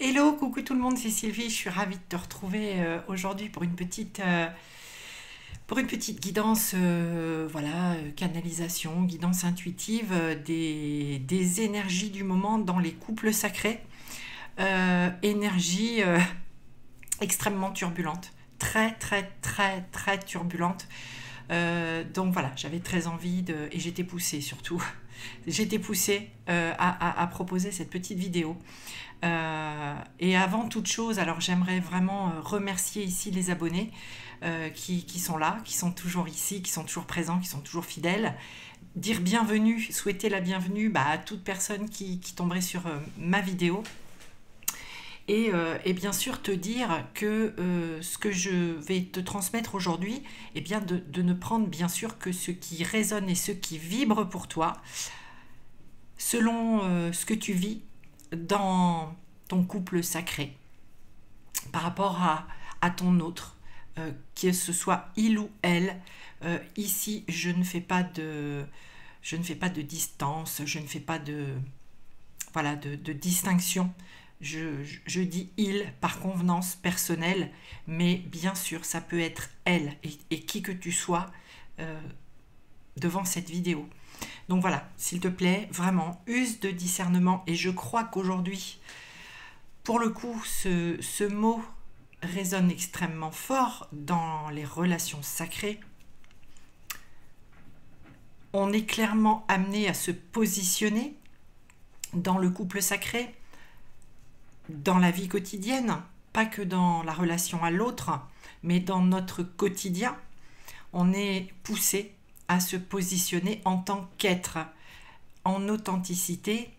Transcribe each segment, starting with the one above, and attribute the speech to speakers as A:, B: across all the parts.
A: Hello, coucou tout le monde, c'est Sylvie. Je suis ravie de te retrouver aujourd'hui pour une petite guidance, voilà, canalisation, guidance intuitive des énergies du moment dans les couples sacrés. Énergie extrêmement turbulente, très très très très turbulente. Donc voilà, j'avais très envie et j'étais poussée surtout. J'étais poussée à proposer cette petite vidéo. Et avant toute chose, alors j'aimerais vraiment remercier ici les abonnés qui sont là, qui sont toujours ici, qui sont toujours présents, qui sont toujours fidèles. Dire bienvenue, souhaiter la bienvenue à toute personne qui tomberait sur ma vidéo. Et bien sûr te dire que ce que je vais te transmettre aujourd'hui, eh bien de ne prendre bien sûr que ce qui résonne et ce qui vibre pour toi, selon ce que tu vis dans ton couple sacré, par rapport à ton autre, que ce soit il ou elle. Ici, je ne fais pas de distance, je ne fais pas voilà, de distinction. Je dis il par convenance personnelle, mais bien sûr, ça peut être elle et qui que tu sois devant cette vidéo. Donc voilà, s'il te plaît, vraiment, use de discernement. Et je crois qu'aujourd'hui, pour le coup, ce mot résonne extrêmement fort dans les relations sacrées. On est clairement amené à se positionner dans le couple sacré, dans la vie quotidienne, pas que dans la relation à l'autre, mais dans notre quotidien. On est poussé à se positionner en tant qu'être, en authenticité,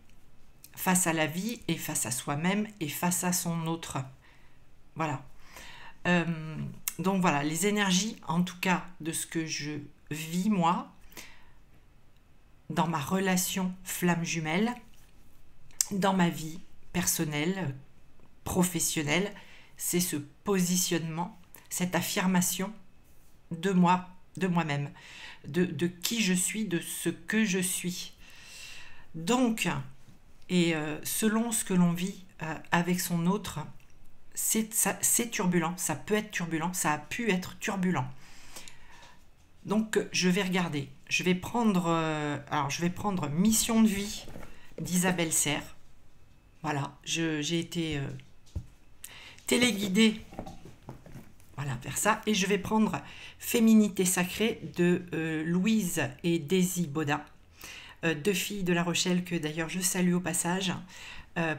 A: face à la vie et face à soi-même et face à son autre. Voilà. Donc voilà, les énergies, en tout cas, de ce que je vis moi, dans ma relation flamme jumelle, dans ma vie personnelle, professionnelle, c'est ce positionnement, cette affirmation de moi, de moi-même, de qui je suis, de ce que je suis. Donc, et selon ce que l'on vit avec son autre, c'est turbulent, ça peut être turbulent, ça a pu être turbulent. Donc je vais regarder, je vais prendre Mission de vie d'Isabelle Serre. Voilà, j'ai été téléguidée, voilà, vers ça, et je vais prendre Féminité sacrée de Louise et Daisy Baudin, deux filles de La Rochelle que d'ailleurs je salue au passage.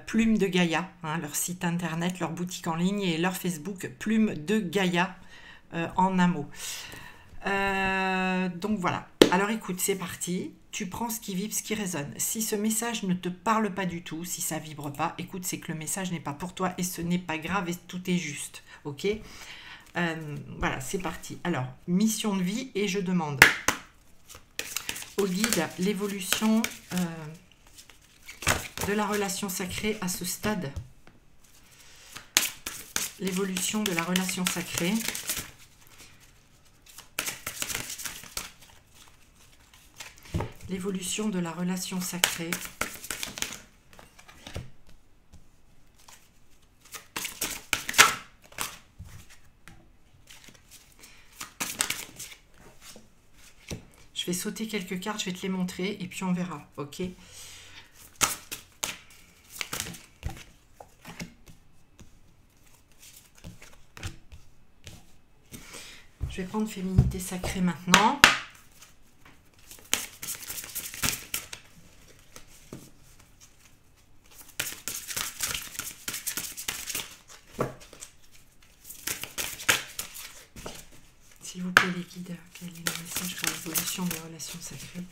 A: Plume de Gaïa, hein, leur site internet, leur boutique en ligne et leur Facebook, Plume de Gaïa en un mot. Donc voilà, alors écoute, c'est parti, tu prends ce qui vibre, ce qui résonne. Si ce message ne te parle pas du tout, si ça vibre pas, écoute, c'est que le message n'est pas pour toi et ce n'est pas grave et tout est juste, ok. Voilà, c'est parti. Alors, mission de vie, et je demande au guide l'évolution de la relation sacrée à ce stade. L'évolution de la relation sacrée. L'évolution de la relation sacrée. Je vais sauter quelques cartes, je vais te les montrer et puis on verra, ok? Je vais prendre Féminité sacrée maintenant. S'il vous plaît les guides, quel est le message pour l'évolution des relations sacrées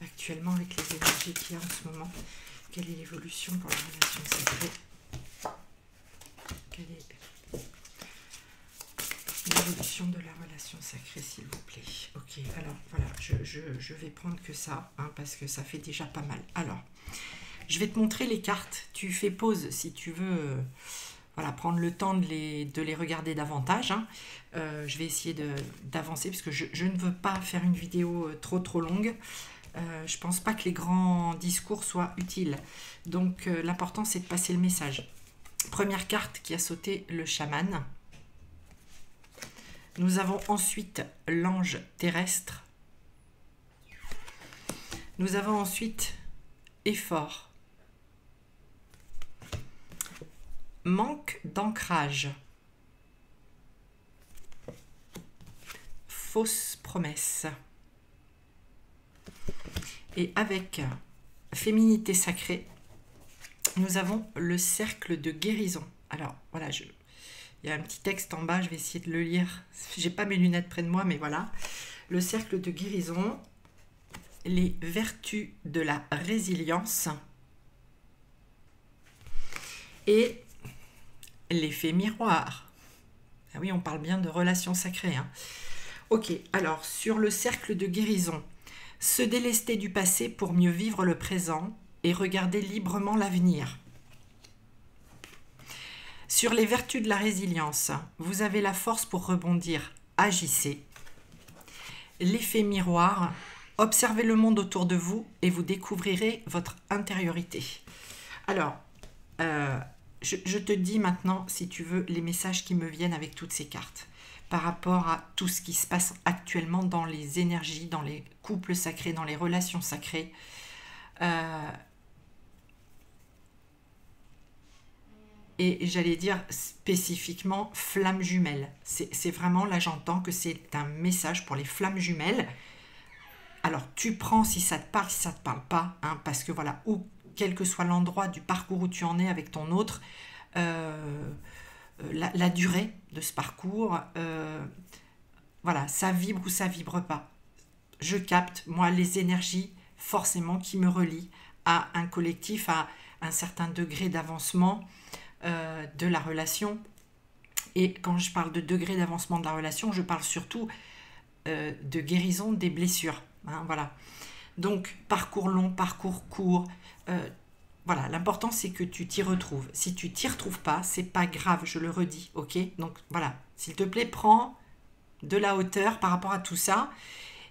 A: actuellement avec les énergies qu'il y a en ce moment? Quelle est l'évolution pour la relation sacrée? Quelle est l'évolution de la relation sacrée, s'il vous plaît? Ok, alors voilà, je vais prendre que ça, hein, parce que ça fait déjà pas mal. Alors, je vais te montrer les cartes. Tu fais pause si tu veux... voilà, prendre le temps de les regarder davantage. Hein. Je vais essayer d'avancer parce que je ne veux pas faire une vidéo trop longue. Je pense pas que les grands discours soient utiles. Donc l'important c'est de passer le message. Première carte qui a sauté, le chaman. Nous avons ensuite l'ange terrestre. Nous avons ensuite effort. Manque d'ancrage. Fausse promesse. Et avec féminité sacrée, nous avons le cercle de guérison. Alors voilà, il y a un petit texte en bas, je vais essayer de le lire. J'ai pas mes lunettes près de moi, mais voilà. Le cercle de guérison, les vertus de la résilience et l'effet miroir. Ah oui, on parle bien de relations sacrées, hein. Ok, alors sur le cercle de guérison, se délester du passé pour mieux vivre le présent et regarder librement l'avenir. Sur les vertus de la résilience, vous avez la force pour rebondir, agissez. L'effet miroir, observez le monde autour de vous et vous découvrirez votre intériorité. Alors, je te dis maintenant, si tu veux, les messages qui me viennent avec toutes ces cartes par rapport à tout ce qui se passe actuellement dans les énergies, dans les couples sacrés, dans les relations sacrées. Et j'allais dire spécifiquement flammes jumelles. C'est vraiment, là j'entends que c'est un message pour les flammes jumelles. Alors tu prends si ça te parle, si ça te parle pas, hein, parce que voilà, ou quel que soit l'endroit du parcours où tu en es avec ton autre, la durée de ce parcours, voilà, ça vibre ou ça vibre pas. Je capte, moi, les énergies forcément qui me relient à un collectif, à un certain degré d'avancement de la relation. Et quand je parle de degré d'avancement de la relation, je parle surtout de guérison des blessures. Hein, voilà. Donc, parcours long, parcours court, voilà, l'important c'est que tu t'y retrouves. Si tu t'y retrouves pas, c'est pas grave, je le redis, ok? Donc voilà, s'il te plaît, prends de la hauteur par rapport à tout ça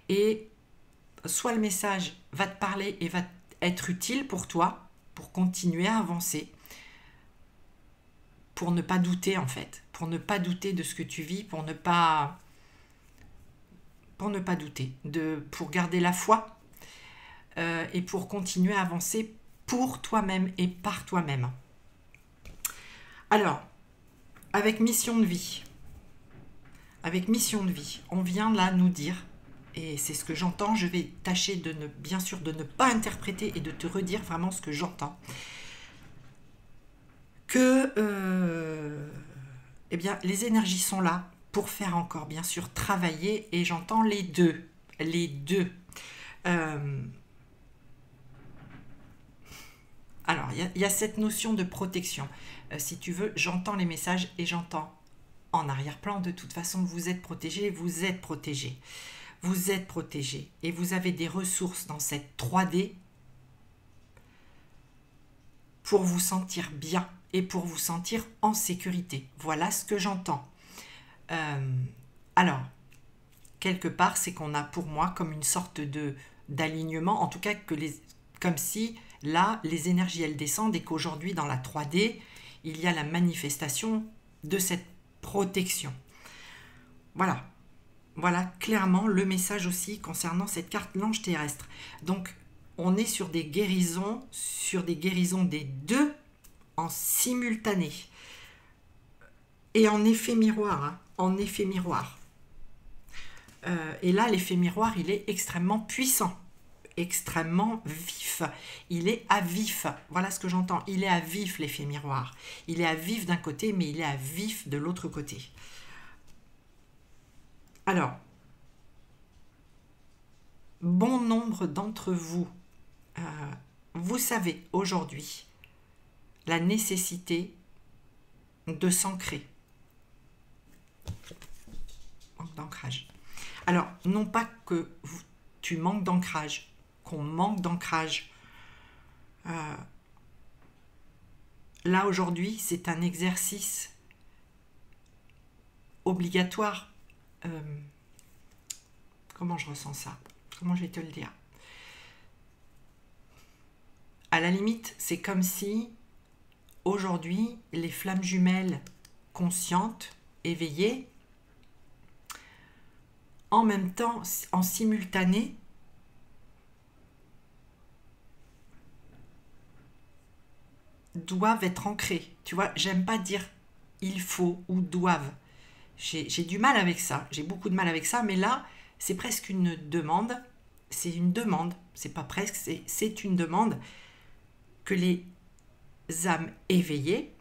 A: et soit le message va te parler et va être utile pour toi, pour continuer à avancer, pour ne pas douter en fait, pour ne pas douter de ce que tu vis, pour ne pas douter, pour garder la foi et pour continuer à avancer pour toi-même et par toi-même. Alors, avec mission de vie, on vient là nous dire, et c'est ce que j'entends, je vais tâcher bien sûr de ne pas interpréter et de te redire vraiment ce que j'entends, que eh bien, les énergies sont là pour faire encore bien sûr travailler, et j'entends les deux. Alors, il y a cette notion de protection. Si tu veux, j'entends les messages et j'entends en arrière-plan, de toute façon, vous êtes protégé, vous êtes protégé. Vous êtes protégé et vous avez des ressources dans cette 3D pour vous sentir bien et pour vous sentir en sécurité. Voilà ce que j'entends. Alors, quelque part, c'est qu'on a pour moi comme une sorte d'alignement, en tout cas comme si là, les énergies, elles descendent et qu'aujourd'hui, dans la 3D, il y a la manifestation de cette protection. Voilà. Voilà clairement le message aussi concernant cette carte l'ange terrestre. Donc, on est sur des guérisons des deux en simultané. Et en effet miroir, hein, en effet miroir. Et là, l'effet miroir, il est extrêmement puissant, extrêmement vif. Il est à vif. Voilà ce que j'entends. Il est à vif, l'effet miroir. Il est à vif d'un côté, mais il est à vif de l'autre côté. Alors, bon nombre d'entre vous, vous savez aujourd'hui la nécessité de s'ancrer. Manque d'ancrage. Alors, non pas que tu manques d'ancrage, qu'on manque d'ancrage. Là, aujourd'hui, c'est un exercice obligatoire. Comment je ressens ça? Comment je vais te le dire? À la limite, c'est comme si, aujourd'hui, les flammes jumelles conscientes, éveillées, en même temps, en simultané, doivent être ancrées. Tu vois, j'aime pas dire il faut ou doivent. J'ai du mal avec ça, j'ai beaucoup de mal avec ça, mais là, c'est presque une demande. C'est une demande, c'est pas presque, c'est une demande que les âmes éveillées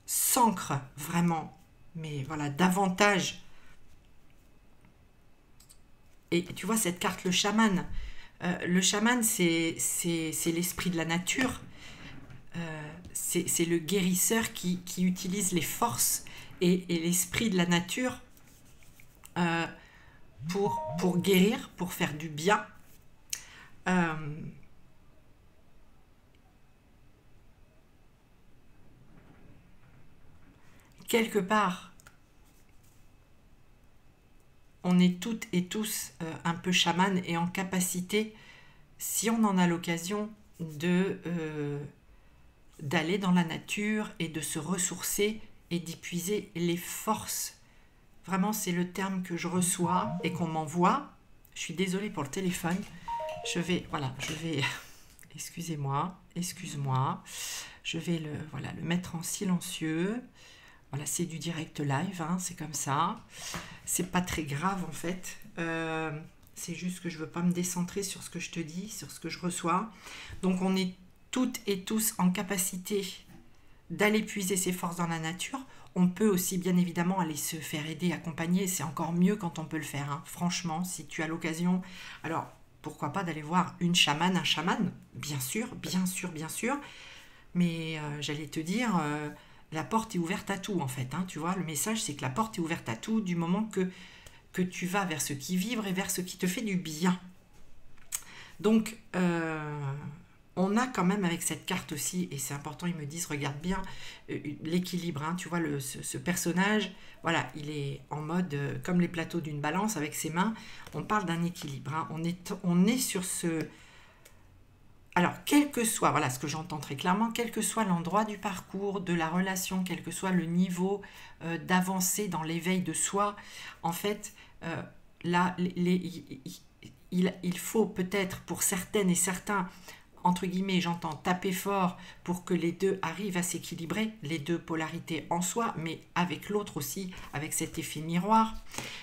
A: s'ancrent vraiment, mais voilà, davantage. Et tu vois, cette carte, le chaman, c'est l'esprit de la nature, c'est le guérisseur qui utilise les forces et l'esprit de la nature pour guérir, pour faire du bien. Quelque part, on est toutes et tous un peu chamans et en capacité, si on en a l'occasion, d'aller dans la nature et de se ressourcer et d'épuiser les forces. Vraiment, c'est le terme que je reçois et qu'on m'envoie. Je suis désolée pour le téléphone. Je vais, excusez-moi, excuse-moi. Je vais le mettre en silencieux. Voilà, c'est du direct live, hein, c'est comme ça. C'est pas très grave en fait. C'est juste que je veux pas me décentrer sur ce que je te dis, sur ce que je reçois. Donc on est toutes et tous en capacité d'aller puiser ses forces dans la nature. On peut aussi bien évidemment aller se faire aider, accompagner. C'est encore mieux quand on peut le faire. Hein. Franchement, si tu as l'occasion, alors pourquoi pas d'aller voir une chamane, un chaman. Bien sûr, bien sûr, bien sûr. Mais j'allais te dire... la porte est ouverte à tout en fait, hein, tu vois, le message c'est que la porte est ouverte à tout du moment que tu vas vers ce qui vibre et vers ce qui te fait du bien. Donc on a quand même avec cette carte aussi, et c'est important, ils me disent, regarde bien l'équilibre, hein, tu vois, ce personnage, voilà, il est en mode comme les plateaux d'une balance avec ses mains, on parle d'un équilibre, hein, on est sur ce... Alors, quel que soit, voilà ce que j'entends très clairement, quel que soit l'endroit du parcours, de la relation, quel que soit le niveau d'avancée dans l'éveil de soi, en fait, là, il faut peut-être pour certaines et certains, entre guillemets, j'entends taper fort pour que les deux arrivent à s'équilibrer, les deux polarités en soi, mais avec l'autre aussi, avec cet effet miroir.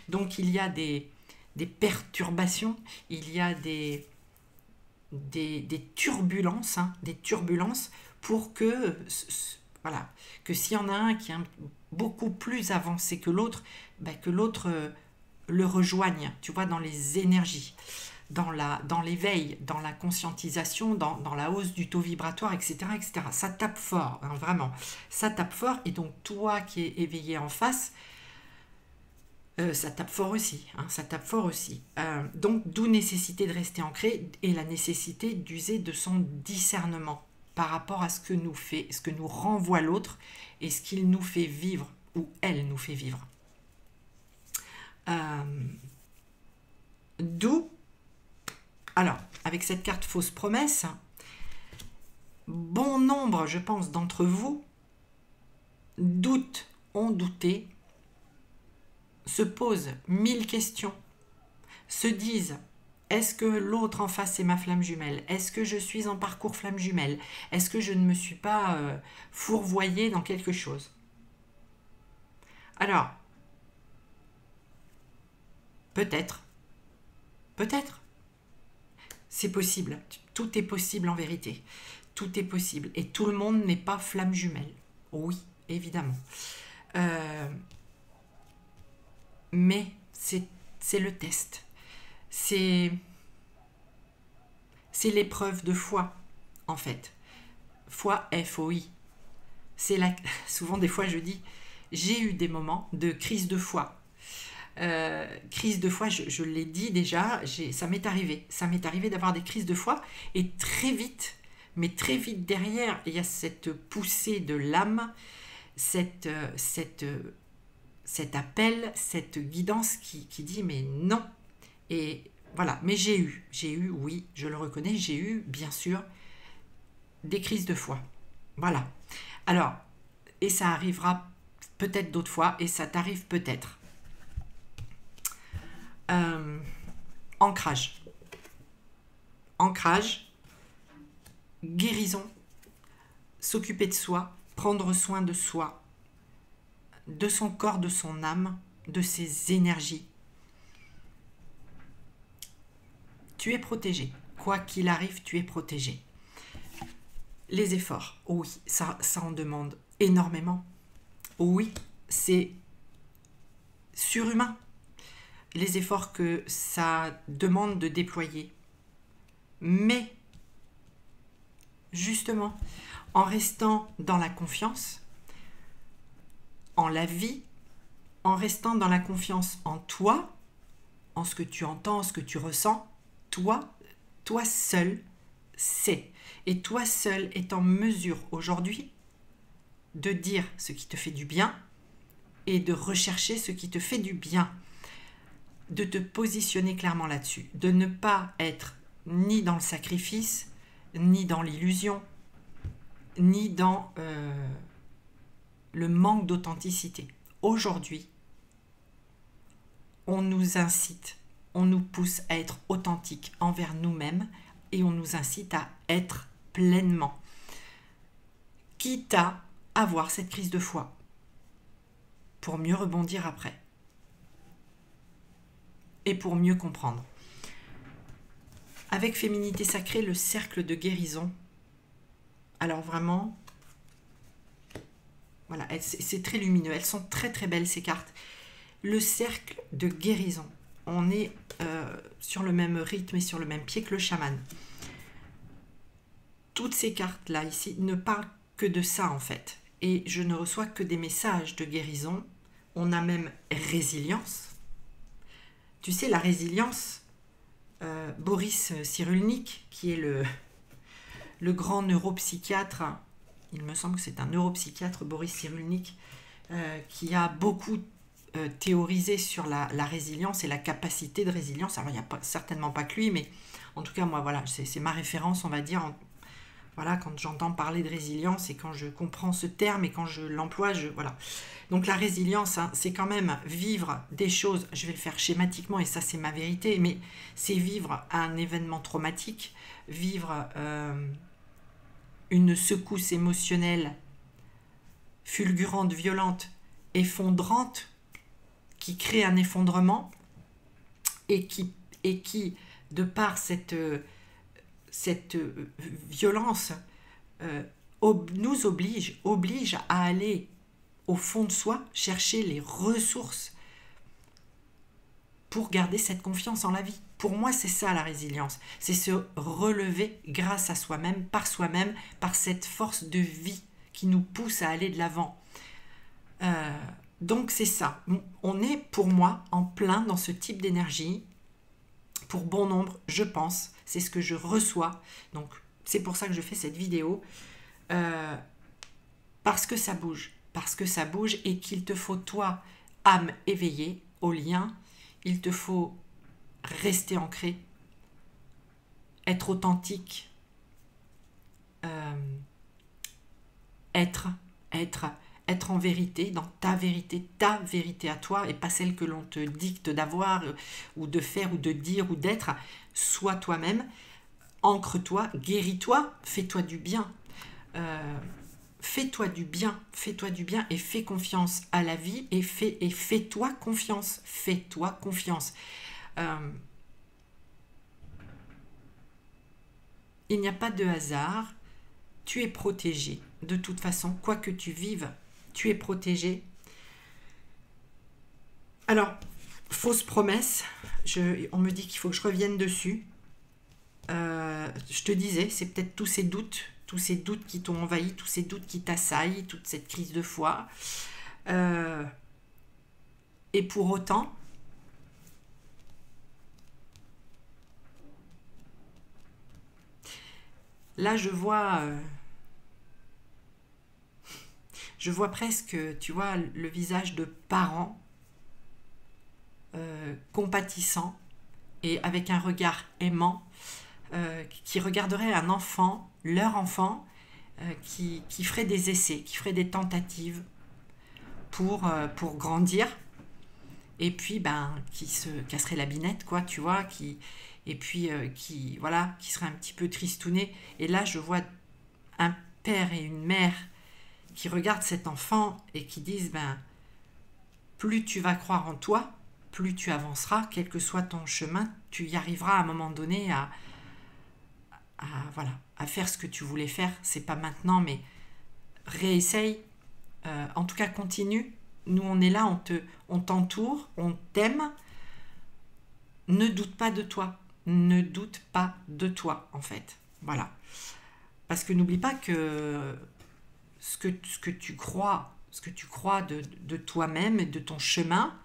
A: Donc, il y a des perturbations, il y a des turbulences, hein, des turbulences pour que, voilà, que s'il y en a un qui est beaucoup plus avancé que l'autre, ben que l'autre le rejoigne, tu vois, dans les énergies, dans l'éveil, dans la conscientisation, dans la hausse du taux vibratoire, etc. etc. Ça tape fort, hein, vraiment, ça tape fort, et donc toi qui es éveillé en face, ça tape fort aussi, hein, ça tape fort aussi. Donc, d'où nécessité de rester ancré et la nécessité d'user de son discernement par rapport à ce que nous renvoie l'autre et ce qu'il nous fait vivre ou elle nous fait vivre. D'où, alors, avec cette carte fausse promesse, bon nombre, je pense, d'entre vous ont douté, se posent 1000 questions, se disent, est-ce que l'autre en face est ma flamme jumelle? Est-ce que je suis en parcours flamme jumelle? Est-ce que je ne me suis pas fourvoyée dans quelque chose? Alors, peut-être, c'est possible, tout est possible en vérité, tout est possible, et tout le monde n'est pas flamme jumelle, oui, évidemment. Mais c'est le test. C'est l'épreuve de foi, en fait. Foi, F-O-I. Souvent, des fois, je dis, j'ai eu des moments de crise de foi. Crise de foi, je l'ai dit déjà, ça m'est arrivé. Ça m'est arrivé d'avoir des crises de foi, et très vite, mais très vite derrière, il y a cette poussée de l'âme, cet appel, cette guidance qui dit mais non. Et voilà, mais j'ai eu, oui, je le reconnais, j'ai eu bien sûr des crises de foi. Voilà. Alors, et ça arrivera peut-être d'autres fois, et ça t'arrive peut-être. Ancrage. Ancrage, guérison, s'occuper de soi, prendre soin de soi, de son corps, de son âme, de ses énergies. Tu es protégé. Quoi qu'il arrive, tu es protégé. Les efforts, oui, ça en demande énormément. Oui, c'est surhumain. Les efforts que ça demande de déployer. Mais, justement, en restant dans la confiance, en la vie, en restant dans la confiance en toi, en ce que tu entends, en ce que tu ressens, toi seul sais. Et toi seul est en mesure aujourd'hui de dire ce qui te fait du bien et de rechercher ce qui te fait du bien. De te positionner clairement là-dessus. De ne pas être ni dans le sacrifice, ni dans l'illusion, ni dans le manque d'authenticité. Aujourd'hui, on nous incite, on nous pousse à être authentiques envers nous-mêmes et on nous incite à être pleinement. Quitte à avoir cette crise de foi pour mieux rebondir après et pour mieux comprendre. Avec Féminité Sacrée, le cercle de guérison, alors vraiment, voilà, c'est très lumineux, elles sont très très belles ces cartes. Le cercle de guérison, on est sur le même rythme et sur le même pied que le chaman. Toutes ces cartes-là ici ne parlent que de ça en fait. Et je ne reçois que des messages de guérison. On a même résilience. Tu sais, la résilience, Boris Cyrulnik, qui est le grand neuropsychiatre, il me semble que c'est un neuropsychiatre, Boris Cyrulnik, qui a beaucoup théorisé sur la résilience et la capacité de résilience. Alors, il n'y a certainement pas que lui, mais en tout cas, moi, voilà, c'est ma référence, on va dire. Voilà, quand j'entends parler de résilience et quand je comprends ce terme et quand je l'emploie, voilà. Donc la résilience, hein, c'est quand même vivre des choses, je vais le faire schématiquement et ça c'est ma vérité, mais c'est vivre un événement traumatique, vivre une secousse émotionnelle fulgurante, violente, effondrante, qui crée un effondrement et qui de par cette violence nous oblige à aller au fond de soi, chercher les ressources pour garder cette confiance en la vie. Pour moi, c'est ça la résilience. C'est se relever grâce à soi-même, par cette force de vie qui nous pousse à aller de l'avant. Donc c'est ça. On est pour moi en plein dans ce type d'énergie. Pour bon nombre, je pense, c'est ce que je reçois. Donc, c'est pour ça que je fais cette vidéo. Parce que ça bouge. Parce que ça bouge et qu'il te faut, toi, âme éveillée au lien, il te faut rester ancré, être authentique, être en vérité, dans ta vérité à toi, et pas celle que l'on te dicte d'avoir, ou de faire, ou de dire, ou d'être. Sois toi-même, ancre-toi, guéris-toi, fais-toi du bien. Fais-toi du bien et fais confiance à la vie et fais-toi confiance. Fais-toi confiance. Il n'y a pas de hasard. Tu es protégé. De toute façon, quoi que tu vives, tu es protégé. Alors, fausse promesse, on me dit qu'il faut que je revienne dessus. Je te disais, c'est peut-être tous ces doutes qui t'ont envahi, tous ces doutes qui t'assaillent, toute cette crise de foi. Et pour autant, là je vois presque, tu vois, le visage de parents compatissants et avec un regard aimant qui regarderait un enfant, leur enfant, qui ferait des essais, qui ferait des tentatives pour grandir, et puis qui se casserait la binette, quoi, tu vois, et puis voilà, qui serait un petit peu tristouné. Et là, je vois un père et une mère qui regardent cet enfant et qui disent, plus tu vas croire en toi, plus tu avanceras, quel que soit ton chemin, tu y arriveras à un moment donné voilà, à faire ce que tu voulais faire. C'est pas maintenant, mais réessaye. En tout cas, continue. Nous, on est là, on t'entoure, on t'aime. Ne doute pas de toi. Ne doute pas de toi, en fait. Voilà. Parce que n'oublie pas que ce que tu crois de toi-même et de ton chemin,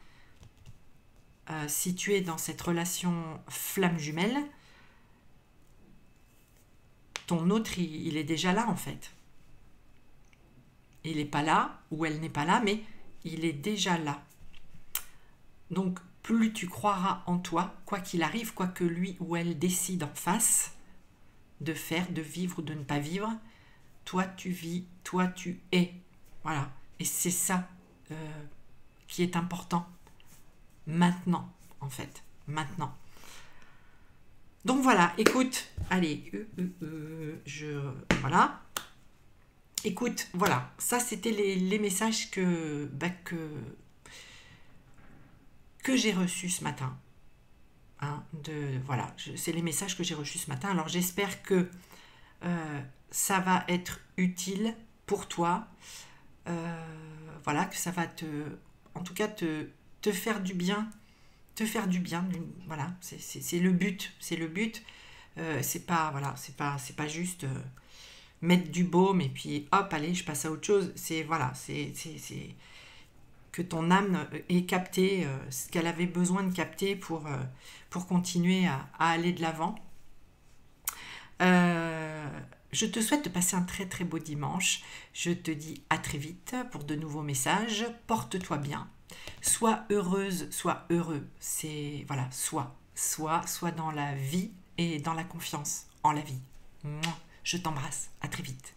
A: si tu es dans cette relation flamme jumelle, ton autre, il est déjà là, en fait. Il n'est pas là, ou elle n'est pas là, mais il est déjà là. Donc, plus tu croiras en toi, quoi qu'il arrive, quoi que lui ou elle décide en face de faire, de vivre ou de ne pas vivre, toi tu vis, toi tu es. Voilà. Et c'est ça qui est important. Maintenant, en fait. Maintenant. Donc voilà, écoute, allez, voilà. Écoute, voilà, ça c'était les messages que j'ai reçus ce matin. Hein, voilà, c'est les messages que j'ai reçus ce matin. Alors j'espère que ça va être utile pour toi. Voilà, que ça va en tout cas te faire du bien. Te faire du bien, voilà, c'est le but. C'est le but. C'est pas, voilà, c'est pas juste mettre du baume et puis hop, allez, je passe à autre chose. C'est voilà, c'est que ton âme ait capté ce qu'elle avait besoin de capter pour continuer à aller de l'avant. Je te souhaite de passer un très très beau dimanche. Je te dis à très vite pour de nouveaux messages. Porte-toi bien. Sois heureuse, sois heureux. C'est voilà, sois dans la vie et dans la confiance en la vie. Je t'embrasse. À très vite.